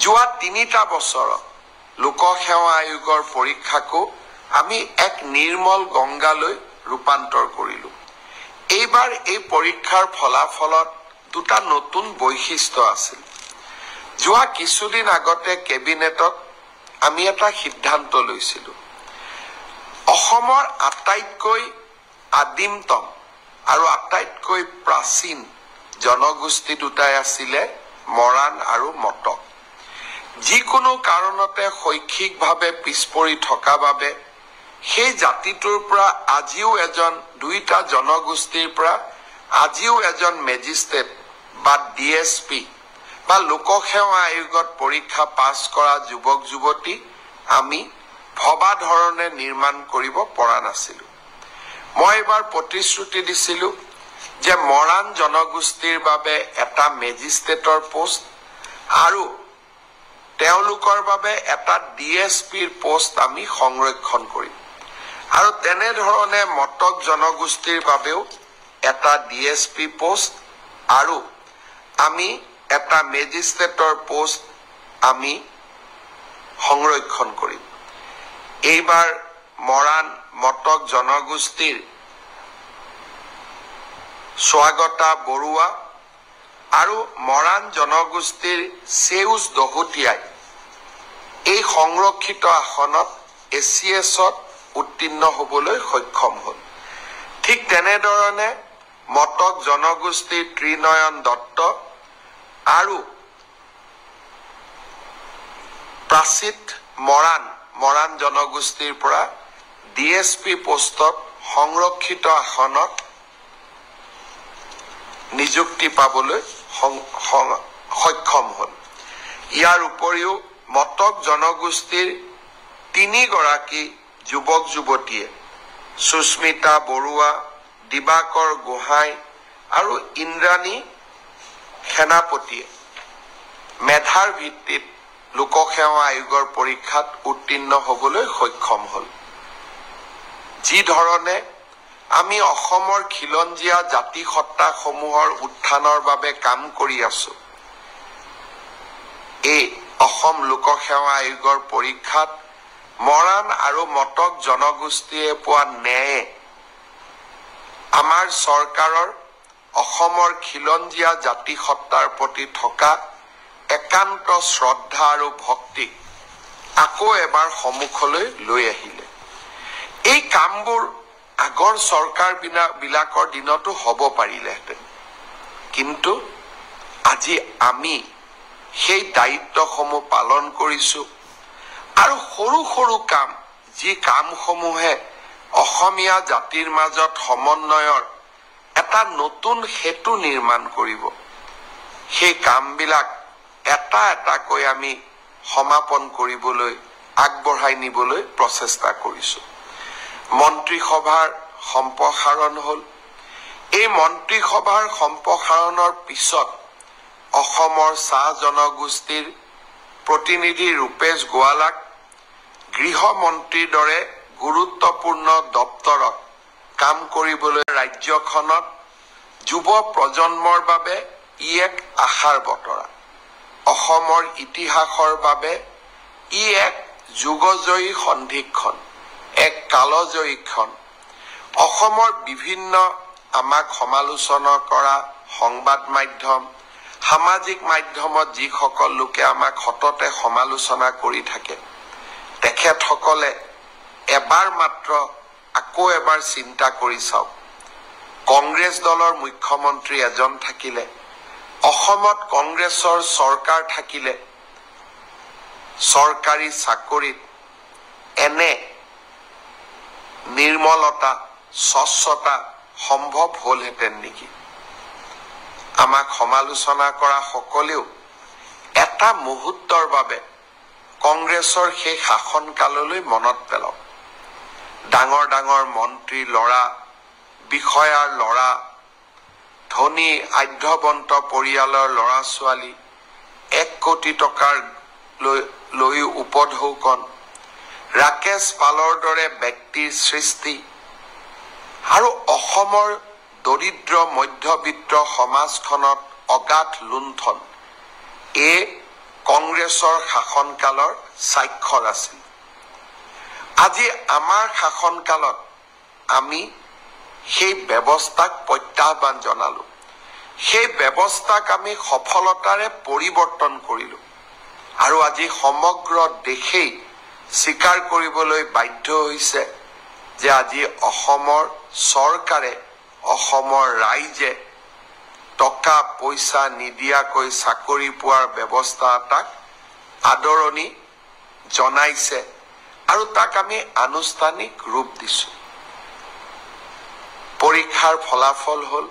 যোৱা ৩টা বছৰত লোকসেৱা আয়োগৰ পৰীক্ষাকো আমি এক নিৰ্মল গংগালৈ ৰূপান্তৰ কৰিলো। এইবাৰ এই পৰীক্ষাৰ ফলাফলত দুটা নতুন বৈশিষ্ট্য আছিল। যোৱা কিছুদিন আগতে কেবিনেটত আমি এটা সিদ্ধান্ত লৈছিলো। অসমৰ আটাইতকৈ আদিমতম আৰু আটাইতকৈ প্ৰাচীন জনগোষ্ঠী দুটাই আছিলে মৰাণ আৰু মটক। যিকোনো কাৰণতে শৈক্ষিকভাৱে পিছপৰি থকা বাবে সেই জাতিটোৰ পৰা আজিও দুইটা জনগোষ্ঠীৰ পৰা আজিও এজন মেজিষ্ট্ৰেট বা ডিএছপি বা লোকসেৱা আয়োগত পৰীক্ষা পাছ কৰা যুৱক যুৱতী আমি ভবা ধৰণে নিৰ্মাণ কৰিব পৰা নাছিলো। মই এবাৰ প্ৰতিশ্ৰুতি দিছিলো যে মৰাণ জনগোষ্ঠীৰ বাবে এটা মেজিষ্ট্ৰেটৰ পোষ্ট আৰু তেওঁলোকৰ বাবে এটা ডিএছপিৰ পোষ্ট আমি সংৰক্ষণ কৰিম আৰু তেনেধৰণে মটক জনগোষ্ঠীৰ বাবেও এটা ডিএছপি পোষ্ট আৰু আমি এটা মেজিষ্ট্ৰেটৰ পোষ্ট আমি সংৰক্ষণ কৰিম। এইবাৰ মৰাণ মটক জনগোষ্ঠীৰ স্বাগতা বৰুৱা আৰু মৰাণ জনগোষ্ঠীৰ সেউজ দহোটীয়াই এই সংৰক্ষিত আসনত এচিএছত উত্তীৰ্ণ হ'বলৈ সক্ষম হ'ল। ঠিক তেনেধৰণে মটক জনগোষ্ঠীৰ ত্ৰিনয়ন দত্ত আৰু প্ৰাচিত মৰাণ জনগোষ্ঠীৰ পৰা ডিএছপি পোষ্টত সংৰক্ষিত আসনত নিযুক্তি পাবলৈ সক্ষম হ'ল। ইয়াৰ উপৰিও মটক জনগোষ্ঠীৰ 3 গৰাকী যুৱক যুৱতীয়ে সুস্মিতা বৰুৱা, দিবাকৰ গোহাঁই আৰু ইন্দ্ৰাণী সেনাপতিয়ে মেধাৰ ভিত্তিত লোকসেৱা আয়োগৰ পৰীক্ষাত উত্তীৰ্ণ হ'বলৈ সক্ষম হ'ল। যি ধৰণে আমি অসমৰ খিলঞ্জীয়া জাতি সত্তাসমূহৰ উত্থানৰ বাবে কাম কৰি আছো, এই অসম লোকসেৱা আয়োগৰ পৰীক্ষাত মৰাণ আৰু মটক জনগোষ্ঠীয়ে পোৱা ন্যায়ে আমাৰ চৰকাৰৰ অসমৰ খিলঞ্জীয়া জাতি সত্তাৰ প্ৰতি থকা একান্ত শ্ৰদ্ধা আৰু ভক্তিক আকৌ এবাৰ সন্মুখলৈ লৈ আহিলে। এই কামবোৰ আগৰ চৰকাৰ বিলাকৰ দিনতো হ'ব পাৰিলেহেঁতেন, কিন্তু আজি আমি সেই দায়িত্বসমূহ পালন কৰিছো আৰু সৰু সৰু কাম, যি কামসমূহে অসমীয়া জাতিৰ মাজত সমন্বয়ৰ এটা নতুন সেতু নিৰ্মাণ কৰিব, সেই কামবিলাক এটা এটাকৈ আমি সমাপন কৰিবলৈ আগবঢ়াই নিবলৈ প্ৰচেষ্টা কৰিছো। মন্ত্ৰীসভাৰ সম্প্ৰসাৰণ হ'ল। এই মন্ত্ৰীসভাৰ সম্প্ৰসাৰণৰ পিছত অসমৰ চাহ জনগোষ্ঠীৰ প্ৰতিনিধি ৰূপেশ গোৱালাক গৃহমন্ত্ৰীৰ দৰে গুৰুত্বপূৰ্ণ দপ্তৰত কাম কৰিবলৈ ৰাজ্যখনত যুৱ প্ৰজন্মৰ বাবে ই এক আশাৰ বতৰা। অসমৰ ইতিহাসৰ বাবে ই এক যুগজয়ী সন্ধিক্ষণ, এক কালজয়ী ক্ষণ। অসমৰ বিভিন্ন আমাক সমালোচনা কৰা সংবাদ মাধ্যম, সামাজিক মাধ্যমত যিসকল লোকে আমাক সততে সমালোচনা কৰি থাকে, তেখেতসকলে এবাৰ মাত্ৰ আকৌ এবাৰ চিন্তা কৰি চাওক। কংগ্ৰেছ দলৰ মুখ্যমন্ত্ৰী এজন থাকিলে, অসমত কংগ্ৰেছৰ চৰকাৰ থাকিলে, চৰকাৰী চাকৰিত এনে নিৰ্মলতা, স্বচ্ছতা সম্ভৱ হ'লহেঁতেন নেকি? আমাক সমালোচনা কৰা সকলেও এটা মুহূৰ্তৰ বাবে কংগ্ৰেছৰ সেই শাসনকাললৈ মনত পেলাওক। ডাঙৰ ডাঙৰ মন্ত্ৰীৰ ল'ৰা, বিষয়াৰ ল'ৰা, ধনী আধ্যবন্ত পৰিয়ালৰ ল'ৰা ছোৱালী, 1 কোটি টকাৰ লৈ উপঢৌকন, ৰাকেশ পালৰ দৰে ব্যক্তিৰ সৃষ্টি আৰু অসমৰ দৰিদ্ৰ মধ্যবিত্ত সমাজখনত অগাধ লুণ্ঠন, এই কংগ্ৰেছৰ শাসনকালৰ স্বাক্ষৰ আছিল। আজি আমাৰ শাসনকালত আমি সেই ব্যৱস্থাক প্ৰত্যাহ্বান জনালো। সেই ব্যৱস্থাক আমি সফলতাৰে পৰিৱৰ্তন কৰিলো আৰু আজি সমগ্ৰ দেশেই স্বীকাৰ কৰিবলৈ বাধ্য হৈছে যে আজি অসমৰ চৰকাৰে, অসমৰ ৰাইজে টকা পইচা নিদিয়াকৈ চাকৰি পোৱাৰ ব্যৱস্থা এটাক আদৰণি জনাইছে আৰু তাক আমি আনুষ্ঠানিক ৰূপ দিছো। পৰীক্ষাৰ ফলাফল হ'ল